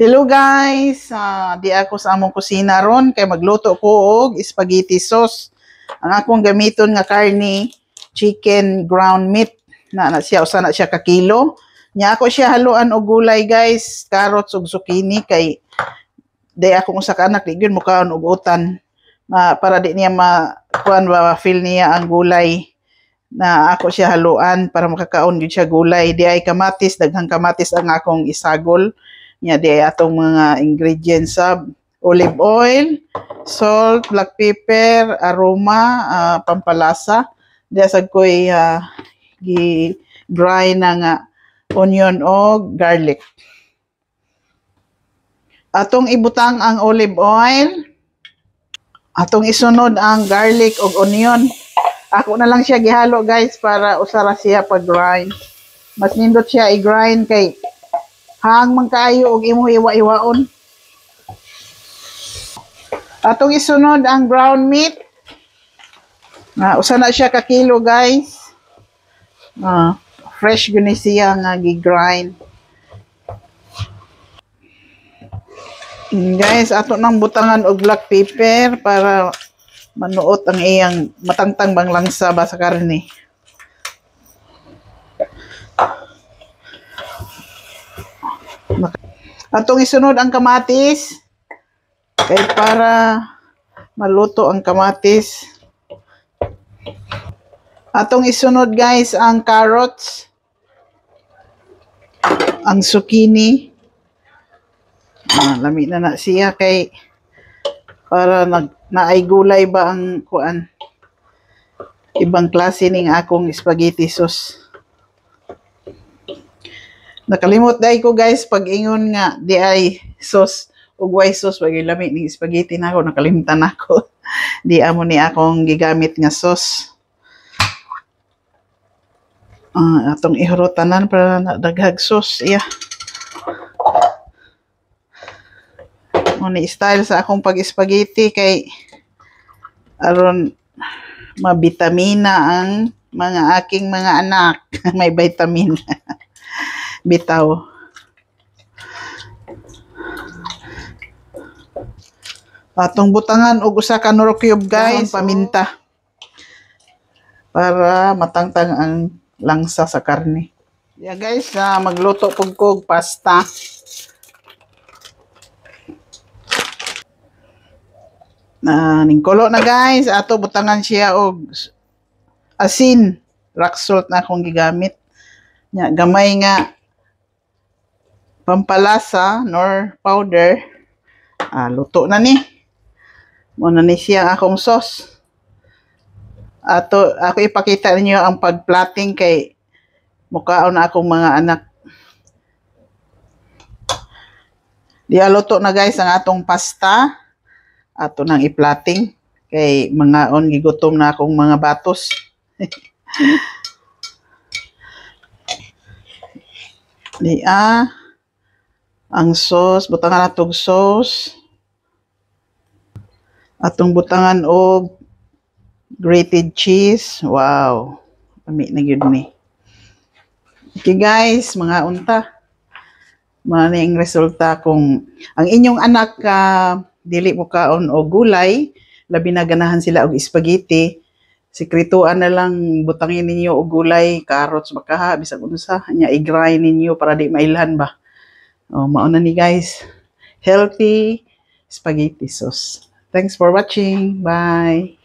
Hello guys, di ako sa among kusina ron kay magluto ko og spaghetti sauce. Ang akong gamiton nga karne, chicken ground meat na siya usa na siya ka kilo. Nya ako siya haluan og gulay guys, carrots ug zucchini kay day akong usa ka anak di gyud mo kaon og utan. Para di niya kuan ba feel niya ang gulay na ako siya haluan para makakaon gyud siya gulay. Di ay kamatis, daghang kamatis ang akong isagol. Nya di atong mga ingredients sa olive oil, salt, black pepper, aroma, pampalasa. Di asad ko'y gi-dry na nga onion o garlic. Atong ibutang ang olive oil. Atong isunod ang garlic o onion. Ako na lang siya gihalo guys para usara siya pag-grind. Mas nindot siya i-grind kay hang man kaayo og imo iwa-iwaon. Atong isunod ang ground meat. Usa na siya ka kilo guys. Fresh gyud ni siya nga gi-grind. Guys, ato nang butangan og black pepper para manuot ang iyang matangtang bang langsa ba sa karne. Atong isunod ang kamatis kay para maluto ang kamatis. Atong isunod guys ang carrots, ang zucchini. Lami na siya kay para naay gulay ba ang kuan. Ibang klase ning akong spaghetti sauce. Nakalimot dai ko guys pag ingon nga di ay sauce ug white sauce pag lami ning spaghetti nako nakalimutan nako. Di amo ni akong gigamit nga sauce. Atong ihurotanan para daghag sauce iya. Ni style sa akong pag-spaghetti kay aron mabitamina ang mga aking mga anak. May vitamin. Bitaw. Atong butangan og usa ka nor cube guys, paminta. Para matangtang ang langsa sa karne. Yeah guys, magluto pug kog pasta. Ningkulo na guys, ato butangan siya og asin, rock salt na akong gigamit. Nya gamay nga pampalasa nor powder. Luto na ni. Mo na ni siya akong sauce. Ako ipakita ninyo ang pagplating kay mukhaon na akong mga anak. Luto na guys ang atong pasta. Ato nang iplating kay mga gigutom na akong mga batos. Ang sauce, butangan atong sauce. Atong butangan og grated cheese. Wow. Ami na gyud ni. Okay guys, mga unta. Maning resulta kung ang inyong anak dili mo kaon og gulay, labi na ganahan sila og spaghetti. Sikrituan na lang butangin ninyo og gulay, carrots baka bisag unsa nya i-grind ninyo para di mailhan ba. Mao na ni guys. Healthy spaghetti sauce. Thanks for watching. Bye.